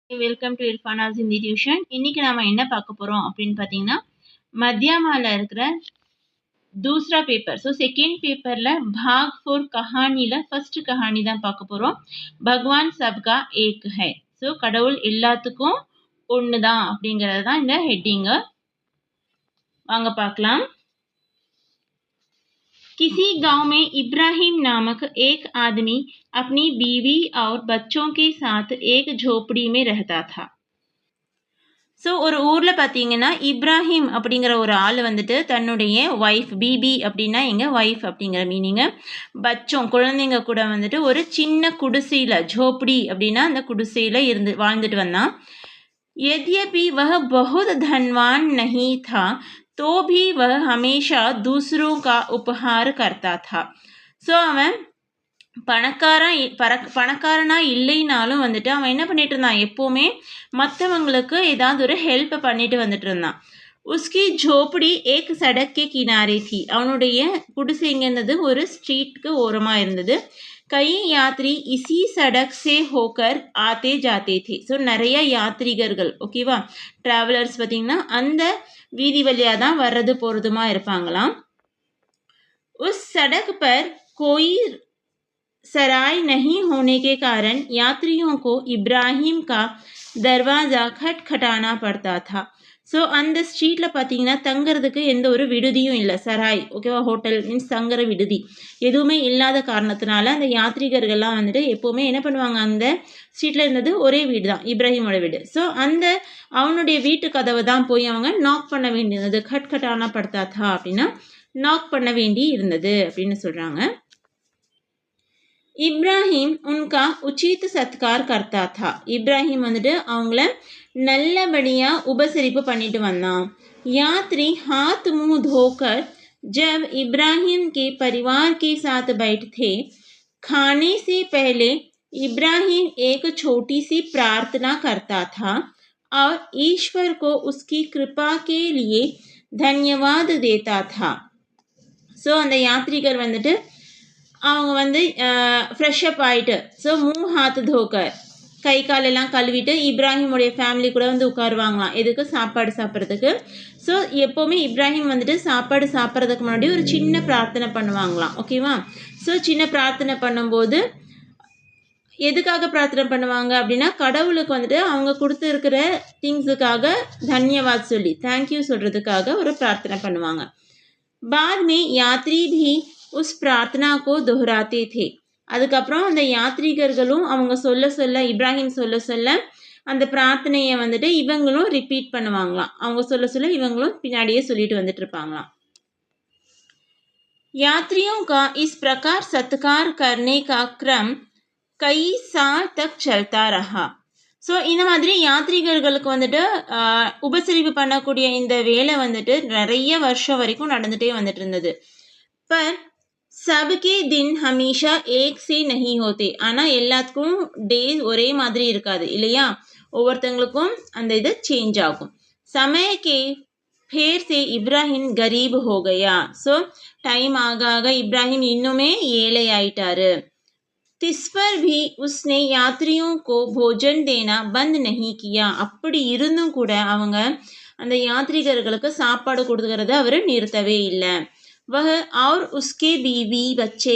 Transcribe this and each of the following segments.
Welcome to Irfana's Hindi tuition. இன்னைக்கு நாம என்ன பார்க்க போறோம் அப்படின்னு பார்த்தீங்கன்னா, மத்தியமால இருக்கிற दूसरा पेपर. ஸோ செகண்ட் பேப்பர்ல பாக் 4 கஹானில ஃபர்ஸ்ட் கஹானி தான் பார்க்க போறோம். பகவான் சப்கா ஏக் ஹை. ஸோ கடவுள் எல்லாத்துக்கும் ஒன்று தான் அப்படிங்கிறது தான் இந்த ஹெட்டிங்கு. வாங்க பார்க்கலாம். किसी गांव में इब्राहिम नामक एक आदमी अपनी बीवी और बच्चों के साथ एक झोपड़ी में रहता था. ஸோ ஒரு ஊரில் பார்த்தீங்கன்னா இப்ராஹிம் அப்படிங்கிற ஒரு ஆள் வந்துட்டு தன்னுடைய ஒய்ஃப், பிபி அப்படின்னா எங்கள் ஒய்ஃப் அப்படிங்கிற மீனிங்கு, பச்சோம் குழந்தைங்க கூட வந்துட்டு ஒரு சின்ன குடிசையில், झोपड़ी அப்படின்னா அந்த குடிசையில் வாழ்ந்துட்டு வந்தான். यद्यपि वह बहुत धनवान नहीं था तो भी वह हमेशा दूसरों का उपहार करता था. ஸோ அவன் பணக்காரனா இல்லைனாலும் வந்துட்டு அவன் என்ன பண்ணிட்டு இருந்தான், எப்போவுமே மற்றவங்களுக்கு ஏதாவது ஒரு ஹெல்ப் பண்ணிட்டு வந்துட்டு இருந்தான். உஸ்கி ஜோப்படி ஏக் சடக்கே கினாரே थी. அவனுடைய குடிசைங்கிறது ஒரு ஸ்ட்ரீட்க்கு ஓரமாக இருந்தது. கை யாத்ரி இசி சடக் சே ஹோக்கர் ஆத்தே ஜாத்தே थे. ஸோ நிறைய யாத்ரிகர்கள், ஓகேவா, ட்ராவலர்ஸ் பார்த்தீங்கன்னா அந்த வீதி வழியாக தான் வர்றது போகிறதுமா இருப்பாங்களாம். உஸ் சடக் பர் கோய் सराय नहीं होने के कारण यात्रियों को इब्राहिम का दरवाज़ा खटखटाना पड़ता था. ஸோ அந்த ஸ்ட்ரீட்டில் பார்த்தீங்கன்னா தங்குறதுக்கு எந்த ஒரு விடுதியும் இல்லை. சராய், ஓகேவா, ஹோட்டல் மீன்ஸ் தங்குற விடுதி எதுவுமே இல்லாத காரணத்தினால அந்த யாத்ரிகர்கள்லாம் வந்துட்டு எப்போவுமே என்ன பண்ணுவாங்க, அந்த ஸ்ட்ரீட்டில் இருந்தது ஒரே வீடு தான், இப்ராஹிமோட வீடு. ஸோ அந்த அவனுடைய வீட்டு கதவை தான் போய் அவங்க நாக் பண்ண வேண்டியிருந்தது. கட்கட்டானா படுத்தாத்தா அப்படின்னா நாக் பண்ண வேண்டி இருந்தது அப்படின்னு சொல்கிறாங்க. இப்ராஹிம் உன்கா உச்சித் சத்கார் கர்த்தா தா. இப்ராஹிம் வந்துட்டு அவங்கள நல்லபடியாக உபசரிப்பு பண்ணிட்டு வந்தான். யாத்ரி हाथ मुंह धोकर जब इब्राहिम के परिवार के साथ बैठे, खाने से पहले इब्राहिम एक छोटी सी प्रार्थना करता था और ईश्वर को उसकी कृपा के लिए धन्यवाद देता था. ஸோ அந்த யாத்ரிகர் வந்துட்டு அவங்க வந்து ஃப்ரெஷ்அப் ஆகிட்டு, ஸோ ஹாத் தோக்கர், கை காலெல்லாம் கழுவிட்டு இப்ராஹிமுடைய ஃபேமிலி கூட வந்து உட்காருவாங்களாம். எதுக்கு, சாப்பாடு சாப்பிட்றதுக்கு. ஸோ எப்போவுமே இப்ராஹிம் வந்துட்டு சாப்பாடு சாப்பிட்றதுக்கு முன்னாடி ஒரு சின்ன பிரார்த்தனை பண்ணுவாங்களாம், ஓகேவா. ஸோ சின்ன பிரார்த்தனை பண்ணும்போது எதுக்காக பிரார்த்தனை பண்ணுவாங்க அப்படின்னா, கடவுளுக்கு வந்துட்டு அவங்க கொடுத்துருக்கிற திங்ஸுக்காக தன்யவாத் சொல்லி தேங்க்யூ சொல்கிறதுக்காக ஒரு பிரார்த்தனை பண்ணுவாங்க. बाद में यात्री भी उस प्रार्थना को दोहराते थे. அதுக்கப்புறம் அந்த யாத்ரீகர்களும் அவங்க சொல்ல இப்ராஹிம் சொல்ல அந்த பிரார்த்தனையை வந்துட்டு இவங்களும் ரிப்பீட் பண்ணுவாங்களாம். அவங்க சொல்ல இவங்களும் பின்னாடியே சொல்லிட்டு வந்துட்டு இருப்பாங்களாம். यात्रियों का इस प्रकार सत्कार करने का क्रम कई साल तक चलता रहा. ஸோ இந்த மாதிரி யாத்ரீகர்களுக்கு வந்துட்டு உபசரிப்பு பண்ணக்கூடிய இந்த வேலை வந்துட்டு நிறைய வருஷம் வரைக்கும் நடந்துகிட்டே வந்துட்டு இருந்தது. பர் சபுக்கே தின் ஹமீஷா ஏக் சே நஹி ஹோத்தே. ஆனால் எல்லாத்துக்கும் டேஸ் ஒரே மாதிரி இருக்காது இல்லையா, ஒவ்வொருத்தங்களுக்கும் அந்த இது சேஞ்ச் ஆகும். சமயக்கே ஃபேர் சே இப்ராஹிம் கரீப் ஹோ கயா. ஸோ டைம் ஆக இப்ராஹிம் இன்னுமே ஏழை ஆயிட்டாரு. तिस पर भी उसने यात्रियों को भोजन देना बंद नहीं किया. அப்படி இருந்தும் கூட அவங்க அந்த யாத்ரீகர்களுக்கு சாப்பாடு கொடுக்கறத அவர் நிறுத்தவே இல்லை. वह और उसके बीवी बच्चे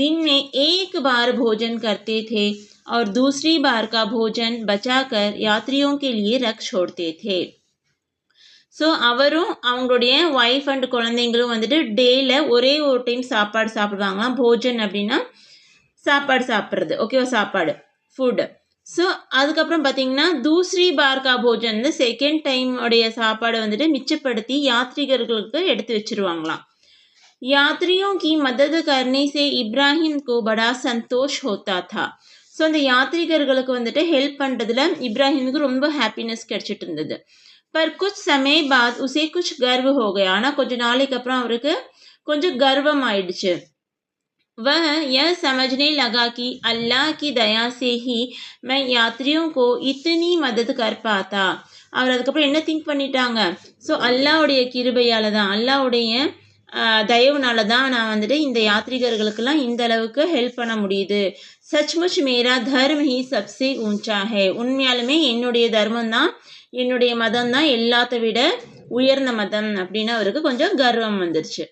दिन में एक बार भोजन करते थे और दूसरी बार का भोजन बचाकर यात्रियों के लिए रख छोड़ते थे. ஸோ அவரும் அவங்களுடைய ஒய்ஃப் அண்ட் குழந்தைங்களும் வந்துட்டு டேயில் ஒரே ஒரு டைம் சாப்பாடு சாப்பிடுவாங்களாம். போஜன் அப்படின்னா சாப்பாடு சாப்பிட்றது, ஓகேவா, சாப்பாடு, ஃபுட்டு. ஸோ அதுக்கப்புறம் பார்த்தீங்கன்னா தூஸ்ரி பார்கா போஜன், செகண்ட் டைம் உடைய சாப்பாடு வந்துட்டு மிச்சப்படுத்தி யாத்ரீகர்களுக்கு எடுத்து வச்சிருவாங்களாம். யாத்ரியோं की मदद करने से इब्राहिम को बड़ा संतोष होता था. ஸோ அந்த யாத்ரீகர்களுக்கு வந்துட்டு ஹெல்ப் பண்ணுறதுல இப்ராஹிமுக்கு ரொம்ப ஹாப்பினஸ் கிடைச்சிட்டு இருந்தது. पर कुछ समय बाद उसे कुछ गर्व हो गया. ஆனால் கொஞ்சம் நாளைக்கு அப்புறம் அவருக்கு கொஞ்சம் கர்வம் ஆயிடுச்சு. वह यह समझने लगा कि अल्लाह की दया से ही मैं यात्रियों को इतनी मदद कर पाता. அவர் அதுக்கப்புறம் என்ன திங்க் பண்ணிட்டாங்க, ஸோ அல்லாவுடைய கிருபையால் தான், அல்லாவுடைய தயவுனால தான் நான் வந்துட்டு இந்த யாத்ரீகர்களுக்கெல்லாம் இந்த அளவுக்கு ஹெல்ப் பண்ண முடியுது. सचमुच मेरा धर्म ही सबसे ऊंचा है. உண்மையாலுமே என்னுடைய தர்மம் தான், என்னுடைய மதம் தான் எல்லாத்த விட உயர்ந்த மதம் அப்படின்னு அவருக்கு கொஞ்சம் கர்வம் வந்துருச்சு.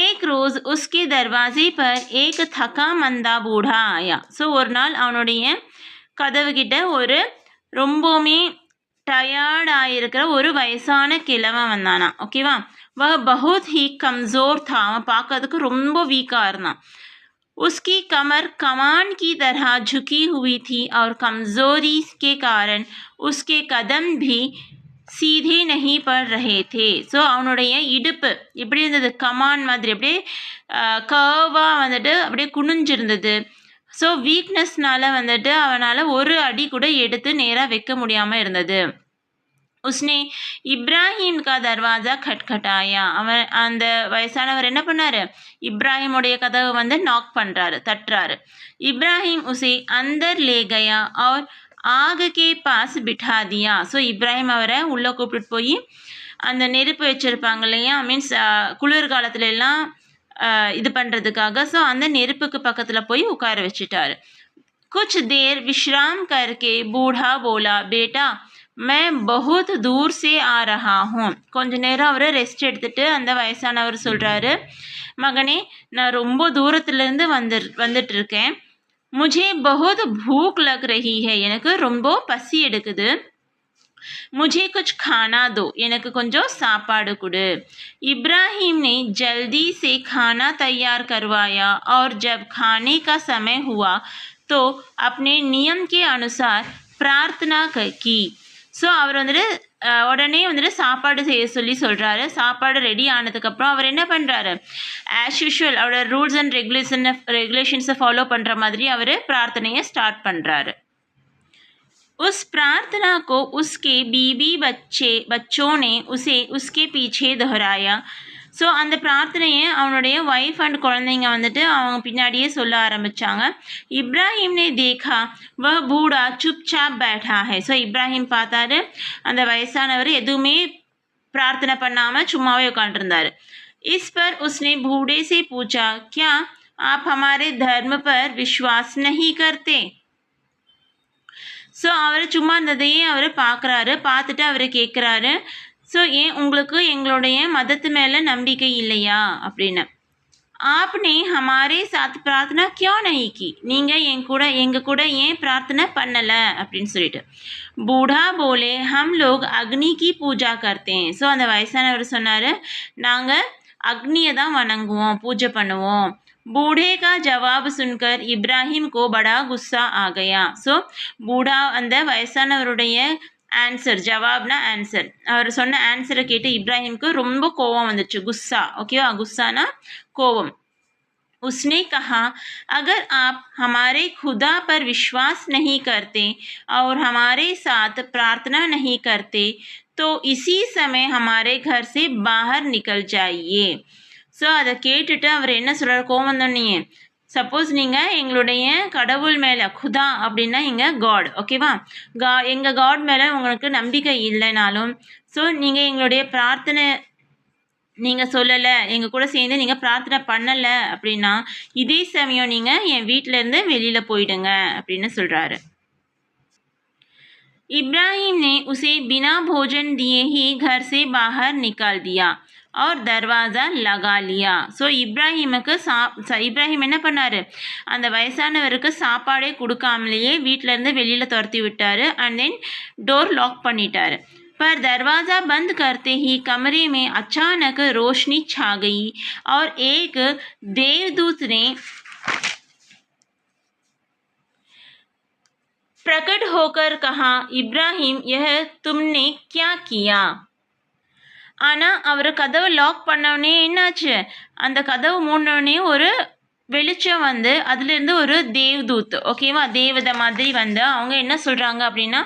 एक रोज उसके दरवाजे पर एक थका मंदा बूढ़ा आया. ஸோ ஒரு நாள் அவனுடைய கதவு கிட்ட ஒரு ரொம்பவுமே டயர்டாக இருக்கிற ஒரு வயசான கிழவன் வந்தானா. ஓகேவா. वह बहुत ही कमज़ोर था. அவன் பார்க்கறதுக்கு ரொம்ப வீக்காக இருந்தான். उसकी कमर कमान की तरह झुकी हुई थी और कमज़ोरी के कारण उसके कदम भी सीधे नहीं पड़ रहे थे. ஸோ அவனுடைய இடுப்பு எப்படி இருந்தது, கமான் மாதிரி அப்படியே கர்வாக வந்துட்டு அப்படியே குனிஞ்சிருந்தது. ஸோ வீக்னஸ்னால வந்துட்டு அவனால் ஒரு அடி கூட எடுத்து நேராக வைக்க முடியாமல் இருந்தது. उसने இப்ராஹிம் கா தர்வாஜா खटखटाया. அவன் அந்த வயசானவர் என்ன பண்ணாரு, இப்ராஹிமுடைய கதவை வந்து நாக் பண்ணுறாரு, தட்டுறாரு. இப்ராஹிம் உசே அந்தர் லே கயா और ஆக கே பாஸ் பிठा दिया. ஸோ இப்ராஹிம் அவரை உள்ளே கூப்பிட்டு போய் அந்த நெருப்பு வச்சுருப்பாங்க இல்லையா, மீன்ஸ் குளிர்காலத்துல எல்லாம் இது பண்ணுறதுக்காக, ஸோ அந்த நெருப்புக்கு பக்கத்தில் போய் உட்கார வச்சுட்டாரு. कुछ देर विश्राम करके बूढ़ा बोला, बेटा मैं बहुत दूर से आ रहा हूँ. கொஞ்ச நேரம் அவர் ரெஸ்ட் எடுத்துட்டு அந்த வயசானவர் சொல்கிறாரு, மகனே நான் ரொம்ப தூரத்துலேருந்து வந்துட்டு இருக்கேன். मुझे बहुत भूख लग रही है. எனக்கு ரொம்ப பசி எடுக்குது. मुझे कुछ खाना दो. எனக்கு கொஞ்சம் சாப்பாடு கொடு. इब्राहिम ने जल्दी से खाना तैयार करवाया और जब खाने का समय हुआ तो अपने नियम के अनुसार प्रार्थना की. ஸோ அவர் வந்துட்டு உடனே வந்துட்டு சாப்பாடு செய்ய சொல்கிறாரு. சாப்பாடு ரெடி ஆனதுக்கப்புறம் அவர் என்ன பண்ணுறாரு, ஆஸ் யூஷுவல் அவரோட ரூல்ஸ் அண்ட் ரெகுலேஷன்ஸை ஃபாலோ பண்ணுற மாதிரி அவர் பிரார்த்தனையை ஸ்டார்ட் பண்ணுறாரு. उस प्रार्थना को उसके बीबी बच्चों ने उसके पीछे दोहराया. ஸோ அந்த பிரார்த்தனையை அவனுடைய ஒய்ஃப் அண்ட் குழந்தைங்க வந்துட்டு அவங்க பின்னாடியே சொல்ல ஆரம்பித்தாங்க. இப்ராஹிம் நே தேகா வ பூடா சுப்சாப் பேட்டா ஹை. ஸோ இப்ராஹிம் பார்த்தாரு, அந்த வயசானவர் எதுவுமே பிரார்த்தனை பண்ணாமல் சும்மாவே உட்காந்துருந்தார். இஸ் பர் உஸ்னே பூடே से पूछा, क्या आप हमारे धर्म पर विश्वास नहीं करते. ஸோ அவர் சும்மா இருந்ததையே அவர் பார்க்குறாரு. பார்த்துட்டு அவர் கேட்குறாரு, ஸோ ஏன் உங்களுக்கு எங்களுடைய மதத்து மேலே நம்பிக்கை இல்லையா அப்படின்னு. ஆப்னே ஹமாரே சாத் பிரார்த்தனா கியோ நஹி கி. நீங்கள் எங்கள் கூட ஏன் பிரார்த்தனை பண்ணலை அப்படின்னு சொல்லிட்டு. பூடா போலே ஹம் லோக் அக்னி கி பூஜா கர்த்தேன். ஸோ அந்த வயசானவர் சொன்னார், நாங்கள் அக்னியை தான் வணங்குவோம், பூஜை பண்ணுவோம். बूढ़े का जवाब सुनकर इब्राहिम को बड़ा गुस्सा आ गया. ஸோ பூடா அந்த வயசானவருடைய ஆன்சர், ஜவாப்னா ஆன்சர், அவர் சொன்ன ஆன்சரை கேட்டு இப்ராஹிமுக்கு ரொம்ப கோபம் வந்துச்சு. குஸ்ஸா, ஓகேவா, குஸ்ஸானா கோபம். उसने कहा, अगर आप हमारे खुदा पर विश्वास नहीं करते और हमारे साथ प्रार्थना नहीं करते तो इसी समय हमारे घर से बाहर निकल जाइए. ஸோ அதை கேட்டுட்டு அவர் என்ன சொல்கிறார், கோவம் தோணியே, சப்போஸ் நீங்கள் எங்களுடைய கடவுள் மேலே, குதா அப்படின்னா இங்கே காட், ஓகேவா, எங்கள் காட் மேலே உங்களுக்கு நம்பிக்கை இல்லைனாலும், ஸோ நீங்கள் எங்களுடைய பிரார்த்தனை நீங்கள் சொல்லலை, எங்கள் கூட சேர்ந்து நீங்கள் பிரார்த்தனை பண்ணலை அப்படின்னா இதே சமயம் நீங்கள் என் வீட்டிலேருந்து வெளியில் போயிடுங்க அப்படின்னு சொல்கிறாரு. इब्राहिम ने उसे बिना भोजन दिए ही घर से बाहर निकाल दिया और दरवाज़ा लगा लिया. ஸோ இப்ராஹிம் என்ன பண்ணார், அந்த வயசானவருக்கு சாப்பாடே கொடுக்காமலேயே வீட்டிலேருந்து வெளியில் துரத்தி விட்டார். அண்ட் தென் டோர் லாக் பண்ணிட்டார். पर दरवाज़ा बंद करते ही कमरे में अचानक रोशनी छा गई और एक देवदूत ने प्रकट होकर कहा, इब्राहिम यह तुमने क्या किया. ஆனால் அவர் கதவை லாக் பண்ணோடனே என்னாச்சு, அந்த கதவு மூடினோடனே ஒரு வெளிச்சம் வந்து அதுலேருந்து ஒரு தேவ்தூத், ஓகேவா, தேவதை மாதிரி வந்து அவங்க என்ன சொல்கிறாங்க அப்படின்னா,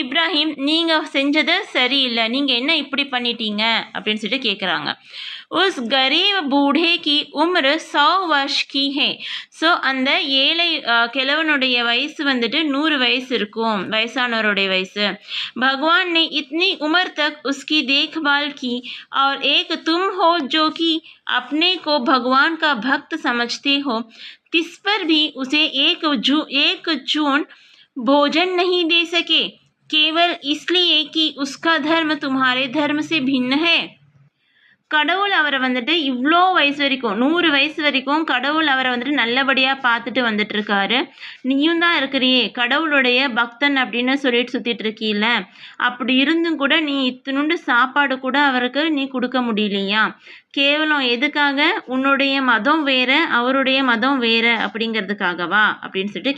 இப்ராஹிம் நீங்கள் செஞ்சது சரியில்லை, நீங்கள் என்ன இப்படி பண்ணிட்டீங்க அப்படின்னு சொல்லிட்டு கேட்குறாங்க. उस गरीब बूढ़े की उम्र 100 वर्ष की है. ஸோ அந்த ஏழை கிழவனுடைய வயசு வந்துட்டு 100 வயசு இருக்கும், வயசானவருடைய வயசு. भगवान ने इतनी उम्र तक उसकी देखभाल की और एक तुम हो जो कि अपने को भगवान का भक्त समझते हो, किस पर भी उसे एक चून भोजन नहीं दे सके, केवल इसलिए कि उसका धर्म तुम्हारे धर्म से भिन्न है. கடவுள் அவரை வந்துட்டு இவ்வளோ வயசு வரைக்கும் 100 வயசு வரைக்கும் கடவுள் அவரை வந்துட்டு நல்லபடியாக பார்த்துட்டு வந்துட்டு இருக்காரு. நீயும் தான் இருக்கிறியே கடவுளுடைய பக்தன் அப்படின்னு சொல்லிட்டு சுற்றிட்டு இருக்கீல்ல, அப்படி இருந்தும் கூட நீ இத்தினுண்டு சாப்பாடு கூட அவருக்கு நீ கொடுக்க முடியலையா? கேவலம் எதுக்காக? உன்னுடைய மதம் வேற அவருடைய மதம் வேற அப்படிங்கிறதுக்காகவா அப்படின்னு சொல்லிட்டு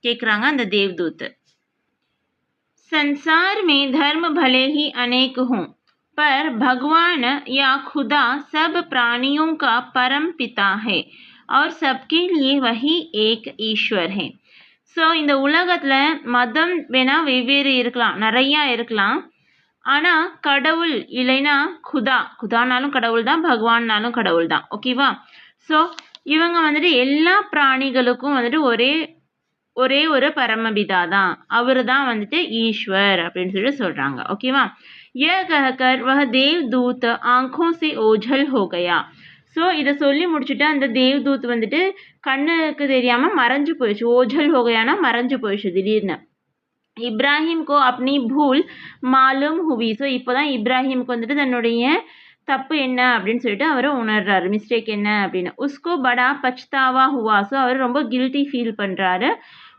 கேட்குறாங்க அந்த தேவ்தூத். संसार में धर्म भले ही अनेक हों, पर भगवान या खुदा सब प्राणियों का परम पिता है और सबके लिए वही एक ईश्वर है. ஸோ இந்த உலகத்தில் மதம் வேணால் வெவ்வேறு இருக்கலாம், நிறையா இருக்கலாம். ஆனால் கடவுள் இல்லைன்னா குதானாலும் கடவுள் தான், பகவான்னாலும் கடவுள் தான். ஓகேவா? ஸோ இவங்க வந்துட்டு எல்லா பிராணிகளுக்கும் வந்துட்டு ஒரே ஒரு பரமபிதா தான், அவர் தான் வந்துட்டு ஈஸ்வர் அப்படின்னு சொல்லிட்டு சொல்கிறாங்க. ஓகேவா? यह कहकर वह देवदूत आंखों से ओझल हो गया. ஸோ இதை சொல்லி முடிச்சுட்டு அந்த தேவ்தூத் வந்துட்டு கண்ணுக்கு தெரியாமல் மறைஞ்சு போயிடுச்சு. ஓझल हो गयाனா மறைஞ்சு போயிடுச்சு திடீர்னு. இப்ராஹிம் கோ அப்னி பூல் மாலும் ஹுவி. ஸோ இப்போ தான் இப்ராஹிமுக்கு வந்துட்டு தன்னுடைய தப்பு என்ன அப்படின்னு சொல்லிட்டு அவர் உணர்றாரு, மிஸ்டேக் என்ன அப்படின்னு. உஸ்கோ படா பச்தாவா ஹுவா. ஸோ அவர் ரொம்ப கில்ட்டி ஃபீல் பண்ணுறாரு.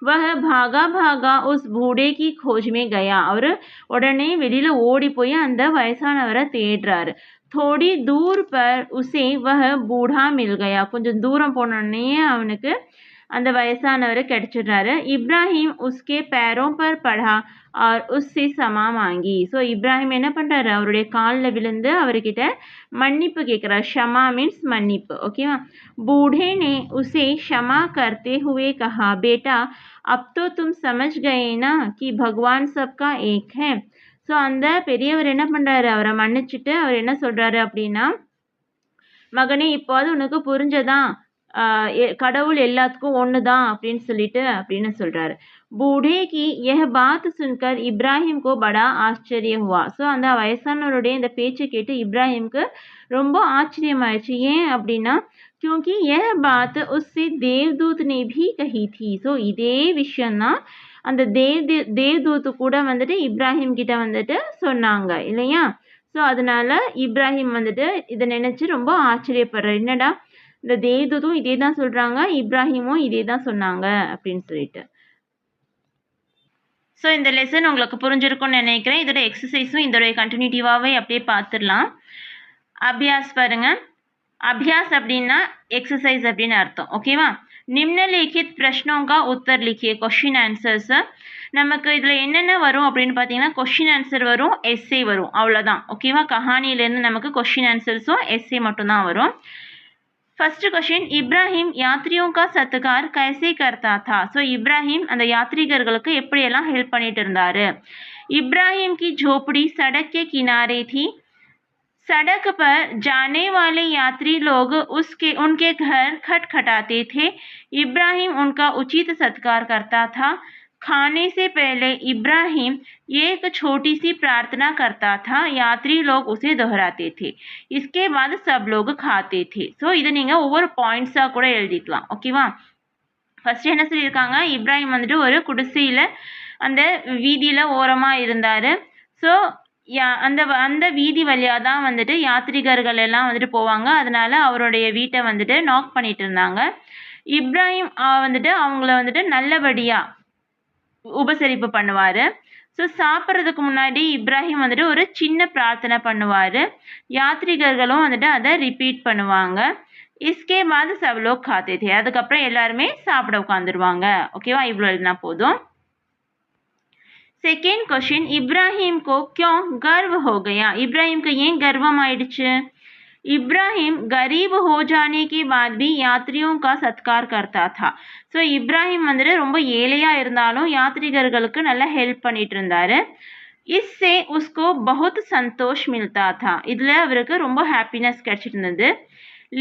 वह भागा भागा उस बूढ़े की खोज में गया. அவர் உடனே வெளியில் ஓடி போய் அந்த வயசானவரை தேடுறாரு. थोड़ी दूर पर उसे वह बूढ़ा मिल गया. கொஞ்சம் தூரம் போனோடனே அவனுக்கு அந்த வயசானவர் கிடைச்சிடுறாரு. இப்ராஹிம் உஸ்கே पैरों पर पढ़ा और उससे क्षमा मांगी. ஸோ இப்ராஹிம் என்ன பண்ணுறாரு? அவருடைய காலில் விழுந்து அவர்கிட்ட மன்னிப்பு கேட்குறாரு. ஷமா மீன்ஸ் மன்னிப்பு. ஓகேவா? बूढ़े ने उसे क्षमा करते हुए कहा, बेटा अब तो तुम समझ गए ना कि भगवान सबका एक है. ஸோ அந்த பெரியவர் என்ன பண்ணுறாரு? அவரை மன்னிச்சுட்டு அவர் என்ன சொல்கிறாரு அப்படின்னா, மகனே இப்போது உனக்கு புரிஞ்சதான், கடவுள் எல்லாத்துக்கும் ஒன்று தான் அப்படின்னு சொல்கிறாரு. बूढ़े की यह बात सुनकर इब्राहिम को बड़ा आश्चर्य हुआ. ஸோ அந்த வயசானவருடைய இந்த பேச்சை கேட்டு இப்ராஹிமுக்கு ரொம்ப ஆச்சரியமாயிடுச்சு. ஏன் அப்படின்னா, क्योंकि यह बात उससे देवदूत ने भी कही थी. ஸோ இதே விஷயம்தான் அந்த தேவ்தூத்து கூட வந்துட்டு இப்ராஹிம் கிட்ட வந்துட்டு சொன்னாங்க இல்லையா? ஸோ அதனால இப்ராஹிம் வந்துட்டு இதை நினச்சி ரொம்ப ஆச்சரியப்படுறார். என்னடா இந்த தேவ்தூத்தும் இதே தான் சொல்கிறாங்க, இப்ராஹிமும் இதே தான் சொன்னாங்க அப்படின்னு சொல்லிட்டு. ஸோ இந்த லெசன் உங்களுக்கு புரிஞ்சிருக்கும்னு நினைக்கிறேன். இதோட எக்ஸசைஸும் இதோடைய கண்டினியூட்டிவாகவே அப்படியே பார்த்துடலாம். அபியாஸ் பாருங்கள். அபியாஸ் அப்படின்னா எக்ஸசைஸ் அப்படின்னு அர்த்தம். ஓகேவா? நிம்னலிখিত प्रश्नों का उत्तर लिखिए. क्वेश्चन आंसर्स நமக்கு இதில் என்னென்ன வரும் அப்படின்னு பார்த்தீங்கன்னா, கொஷின் ஆன்சர் வரும், எஸ்ஏ வரும், அவ்வளோதான். ஓகேவா? கஹானிலேருந்து நமக்கு கொஷின் ஆன்சர்ஸும் எஸ்ஏ மட்டும்தான் வரும். फर्स्ट क्वेश्चन, इब्राहिम यात्रियों का सत्कार कैसे करता था. ஸோ இப்ராஹிம் அந்த யாத்ரீகர்களுக்கு எப்படியெல்லாம் ஹெல்ப் பண்ணிட்டு இருந்தாரு. इब्राहिम की झोपड़ी सड़क के किनारे थी. सड़क पर जाने वाले यात्री लोग उनके घर खटखटाते थे. इब्राहिम उनका उचित सत्कार करता था. खाने से पहले इब्राहिम एक छोटी सी प्रार्थना करता था. यात्री लोग उसे दोहराते थे. इसके बाद सब लोग खाते थे. ஸோ இதை நீங்கள் ஒவ்வொரு பாயிண்ட்ஸாக கூட எழுதிக்கலாம். ஓகேவா? ஃபஸ்ட்டு என்ன சொல்லியிருக்காங்க? இப்ராஹிம் வந்துட்டு ஒரு குடிசையில் அந்த வீதியில் ஓரமாக இருந்தார். ஸோ அந்த வீதி வழியாக தான் வந்துட்டு யாத்ரீகர்கள் எல்லாம் வந்துட்டு போவாங்க. அதனால அவருடைய வீட்டை வந்துட்டு நாக் பண்ணிட்டு இருந்தாங்க. இப்ராஹிம் வந்துட்டு அவங்கள வந்துட்டு நல்லபடியாக உபசரிப்பு பண்ணுவார். ஸோ சாப்பிட்றதுக்கு முன்னாடி இப்ராஹிம் வந்துட்டு ஒரு சின்ன பிரார்த்தனை பண்ணுவார். யாத்ரீகர்களும் வந்துட்டு அதை ரிப்பீட் பண்ணுவாங்க. இஸ்கே பாத் சப் லோக் காத்தே தே. அதுக்கப்புறம் எல்லாருமே சாப்பிட உட்காந்துருவாங்க. ஓகேவா? இவ்வளோ எழுதினா போதும். सेकेंड क्वेश्चन, इब्राहिम को क्यों गर्व हो गया. इब्राहिम को ஏன் गर्वம் ஆயிடுச்சு. इब्राहिम गरीब हो जाने के बाद भी यात्रियों का सत्कार करता था. ஸோ இப்ராஹிம் வந்துட்டு ரொம்ப ஏழையாக இருந்தாலும் யாத்ரீகர்களுக்கு நல்லா ஹெல்ப் பண்ணிட்டு இருந்தார். इससे उसको बहुत संतोष मिलता था. இதுல அவருக்கு ரொம்ப ஹாப்பினஸ் கிடைச்சிட்டு இருந்தது.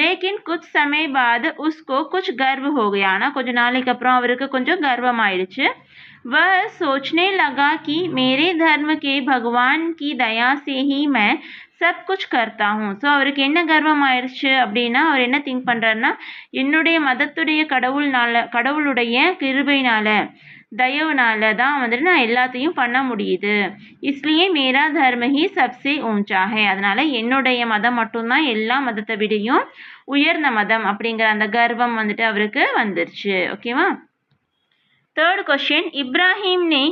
लेकिन कुछ समय बाद उसको कुछ गर्व हो गया. ஆனா கொஞ்ச நாளைக்கு அப்புறம் அவருக்கு கொஞ்சம் கர்வம் ஆயிடுச்சு. वह सोचने लगा कि मेरे धर्म के भगवान की दया से ही मैं सब कुछ करता हूँ. ஸோ அவருக்கு என்ன கர்வம் ஆயிடுச்சு அப்படின்னா அவர் என்ன திங்க் பண்ணுறாருன்னா என்னுடைய மதத்துடைய கடவுளுடைய கிருபையினால தயவுனால தான் வந்துட்டு நான் எல்லாத்தையும் பண்ண முடியுது. इसलिए मेरा धर्म ही सबसे ऊंचा है. அதனால என்னுடைய மதம் மட்டும்தான் எல்லா மதத்தை விடையும் உயர்ந்த மதம் அப்படிங்கிற அந்த கர்வம் வந்துட்டு அவருக்கு வந்துருச்சு. ஓகேவா? थर्ड क्वेश्चन, इब्राहिम ने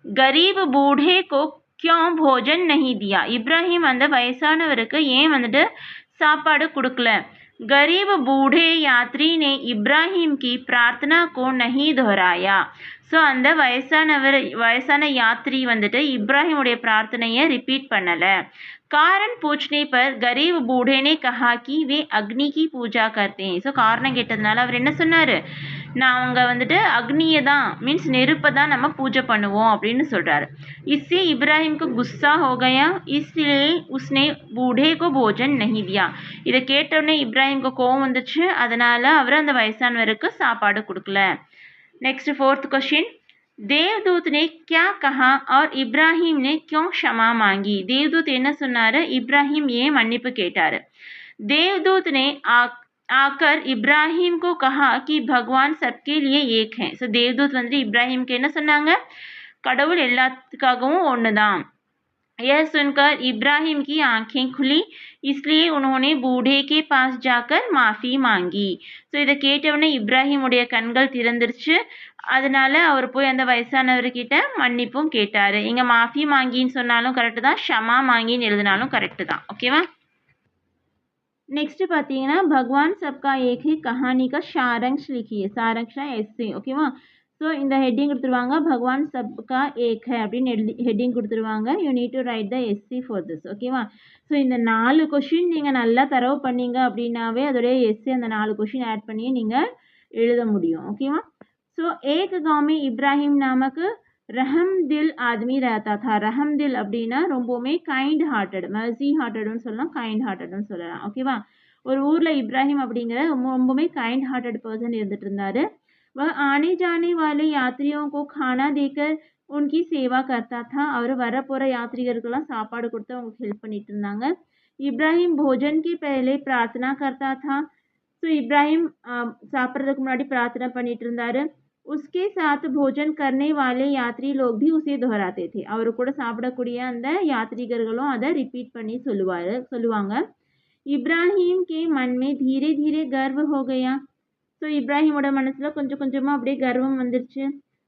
गरीब बूढ़े को क्यों भोजन नहीं दिया? इब्राहिम அந்த வயசானவருக்கு ஏன் வந்துட்டு சாப்பாடு கொடுக்கல? गरीब बूढ़े यात्री ने इब्राहिम की प्रार्थना को नहीं दोहराया. ஸோ அந்த வயசான யாத்ரி வந்துட்டு இப்ராஹிமுடைய பிரார்த்தனையை ரிப்பீட் பண்ணலை. कारण पूछने पर गरीब बूढ़े ने कहा कि वे अग्नि की पूजा करते हैं. ஸோ காரணம் கேட்டதுனால அவர் என்ன சொன்னார்? அவங்க வந்துட்டு அக்னியை தான் மீன்ஸ் நெருப்பை தான் நம்ம பூஜை பண்ணுவோம் அப்படின்னு சொல்கிறாரு. इससे इब्राहिम को गुस्सा हो गया, इसलिए उसने बूढ़े को भोजन नहीं दिया. இதை கேட்டவுடனே இப்ராஹிம்க்கு கோவம் வந்துச்சு. அதனால் அவர் அந்த வயசானவருக்கு சாப்பாடு கொடுக்கல. नेक्स्ट फोर्थ क्वेश्चन, देवदूत ने क्या कहा और इब्राहिम ने क्यों क्षमा मांगी? देवदूत என்ன சொன்னாரு? இப்ராஹிம் ஏன் மன்னிப்பு கேட்டாரு? देवदूत ने आकर इब्राहिम को कहा कि भगवान सबके लिए एक है. ஸோ தேவதூத் வந்து இப்ராஹிம்க்கு என்ன சொன்னாங்க? கடவுள் எல்லாத்துக்காகவும் ஒன்று தான். यह सुनकर इब्राहिम की आंखें खुली, इसलिए उन्होंने बूढ़े के पास जाकर माफ़ी मांगी. ஸோ இதை கேட்டவுடனே இப்ராஹிமுடைய கண்கள் திறந்துருச்சு. அதனால அவர் போய் அந்த வயசானவர்கிட்ட மன்னிப்பும் கேட்டார். இங்கே மாஃபி மாங்கின்னு சொன்னாலும் கரெக்டு தான், ஷமா மாங்கின்னு எழுதினாலும் கரெக்டு தான். ஓகேவா? नेक्स्ट பார்த்தீங்கன்னா भगवान सबका एक ही कहानी का सारांश लिखिए. सारांशா எஸ்ஸே. ஓகேவா? ஸோ இந்த ஹெட்டிங் கொடுத்துருவாங்க, பகவான் சப்கா ஏக் ஹை அப்படின்னு ஹெட்டிங் கொடுத்துருவாங்க. You need to write the essay for this. ஓகேவா? ஸோ இந்த 4 கொஷின் நீங்கள் நல்லா தரவு பண்ணீங்க அப்படின்னாவே அதோடைய எஸ்சி அந்த 4 கொஷின் ஆட் பண்ணி நீங்கள் எழுத முடியும். ஓகேவா? ஸோ ஏக் गांव में इब्राहिम नामक रहम दिल आदमी रहता था. रहम दिल அப்படின்னா ரொம்பவுமே கைண்ட் ஹார்ட்டட், மர்சி ஹார்ட்டட்னு சொல்லலாம், கைண்ட் ஹார்ட்டட்னு சொல்லலாம். ஓகேவா? ஒரு ஊரில் இப்ராஹிம் அப்படிங்கிற ரொம்பவுமே கைண்ட் ஹார்ட்டட் பர்சன் இருந்துட்டு இருந்தார். वह आने जाने वाले यात्रियों को खाना देकर उनकी सेवा करता था. அவர் வரப்போகிற யாத்ரிகர்கள்லாம் சாப்பாடு கொடுத்து அவங்களுக்கு ஹெல்ப் பண்ணிட்டு இருந்தாங்க. இப்ராஹிம் भोजन के पहले प्रार्थना करता था. ஸோ இப்ராஹிம் சாப்பிட்றதுக்கு முன்னாடி பிரார்த்தனை பண்ணிட்டு இருந்தாரு. उसके साथ भोजन करने वाले यात्री लोग भी उसे दोहराते थे. அவர் கூட சாப்பிடக்கூடிய அந்த யாத்ரிகர்களும் அதை ரிப்பீட் பண்ணி சொல்லுவாங்க. इब्राहिम के मन में धीरे धीरे गर्व हो गया. ஸோ இப்ராஹிமோட மனசில் கொஞ்சம் கொஞ்சமாக அப்படியே கர்வம் வந்துருச்சு.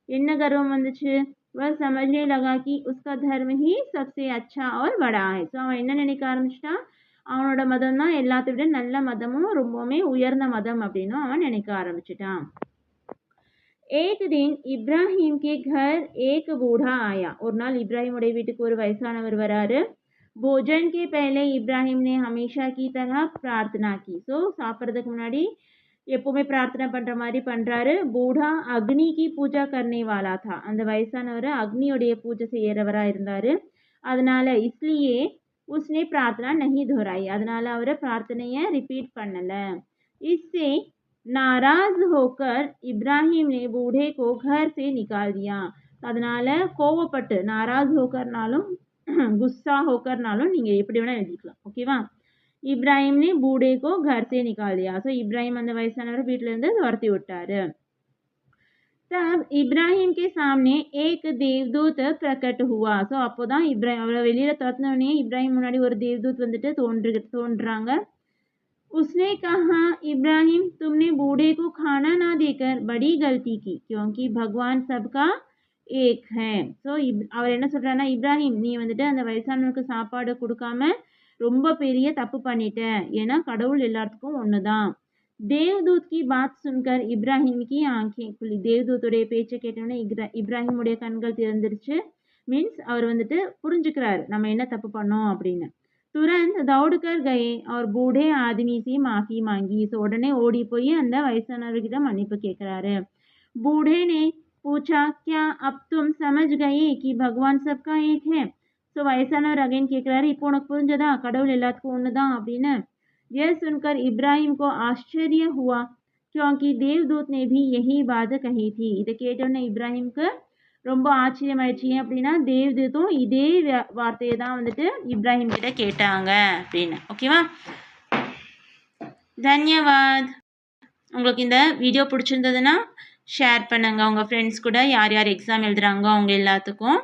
என்ன கர்வம் வந்துச்சு? वह समझने लगा कि उसका धर्म ही सबसे अच्छा और बड़ा है. ஸோ அவன் என்ன நினைக்க ஆரம்பிச்சிட்டான்? அவனோட மதம் தான் எல்லாத்தை விட நல்ல மதமும் ரொம்பவுமே உயர்ந்த மதம் அப்படின்னு அவன் நினைக்க ஆரம்பிச்சிட்டான். एक दिन इब्राहिम के घर एक बूढ़ा आया. ஒரு நாள் இப்ராஹிமுடைய வீட்டுக்கு ஒரு வயசானவர் வராரு. भोजन के पहले इब्राहिम ने हमेशा की तरह प्रार्थना की. ஸோ சாப்பிட்றதுக்கு முன்னாடி எப்பவுமே பிரார்த்தனை பண்ணுற மாதிரி பண்ணுறாரு. பூடா அக்னி கி பூஜா கர்னே வாலா தா. அந்த வயசானவர் அக்னியோடைய பூஜை செய்கிறவராக இருந்தார். அதனால இஸ்லியே உஸ்னே பிரார்த்தனா நஹி दोहराई. அதனால அவர் பிரார்த்தனையை ரிப்பீட் பண்ணலை. इससे नाराज होकर इब्राहिम ने बूढ़े को घर से निकाल दिया. அதனால கோவப்பட்டு, நாராஜ் ஹோக்கர்னாலும் குஸ்ஸா ஹோக்கர்னாலும் நீங்கள் எப்படி வேணால் எழுதிக்கலாம். ஓகேவா? इब्राहिम ने बूढ़े को घर से निकाल दिया. ஸோ இப்ராஹிம் அந்த வயசானவர் வீட்டிலேருந்து துரத்தி விட்டாரு. तब इब्राहिम के सामने एक देवदूत प्रकट हुआ. ஸோ அப்போ தான் அவரை வெளியில் துரத்தினோடனே இப்ராஹிம் முன்னாடி ஒரு தேவதூத் வந்துட்டு தோன்றுறாங்க. उसने कहा, इब्राहिम तुमने बूढ़े को खाना ना देकर बड़ी गलती की, क्योंकि भगवान सबका एक है. ஸோ அவர் என்ன சொல்கிறாருன்னா, இப்ராஹிம் நீ வந்துட்டு அந்த வயசானவருக்கு சாப்பாடு கொடுக்காம ரொம்ப பெரிய தப்பு பண்ணிட்ட. ஏன்னா கடவுள் எல்லாத்துக்கும் ஒன்று தான். தேவதூத் கி பாத் சுன்கர் இப்ராஹிம் கி ஆங்கேன் खुली. தேவதூத்துடைய பேச்சை கேட்டோன்னே இப்ராஹிமுடைய கண்கள் திறந்துருச்சு. மீன்ஸ் அவர் வந்துட்டு புரிஞ்சுக்கிறாரு நம்ம என்ன தப்பு பண்ணோம் அப்படின்னு. तुरंत दौड़कर गए और बूढ़े आदमी से माफ़ी मांगी. ஸோ உடனே ஓடி போய் அந்த வயசானவர்கிட்ட மன்னிப்பு கேட்குறாரு. बूढ़े ने पूछा, क्या अब तुम समझ गए कि भगवान सबका एक है? ஸோ வயசானவர் அகைன் கேட்குறாரு, இப்போ உனக்கு புரிஞ்சதா கடவுள் எல்லாத்துக்கும் ஒன்று தான் அப்படின்னு. ये सुनकर इब्राहिम को आश्चर्य हुआ क्योंकि देवदूत ने भी यही बात कही थी. இதை கேட்டோன்னே இப்ராஹிம்க்கு ரொம்ப ஆச்சரியமாயிடுச்சு. ஏன் அப்படின்னா தேவதூத்தும் இதே வார்த்தையை தான் வந்துட்டு இப்ராஹிம் கிட்ட கேட்டாங்க அப்படின்னு. ஓகேவா? தன்யவாத். உங்களுக்கு இந்த வீடியோ பிடிச்சிருந்ததுன்னா ஷேர் பண்ணுங்கள் உங்கள் ஃப்ரெண்ட்ஸ் கூட, யார் யார் எக்ஸாம் எழுதுகிறாங்க அவங்க எல்லாத்துக்கும்.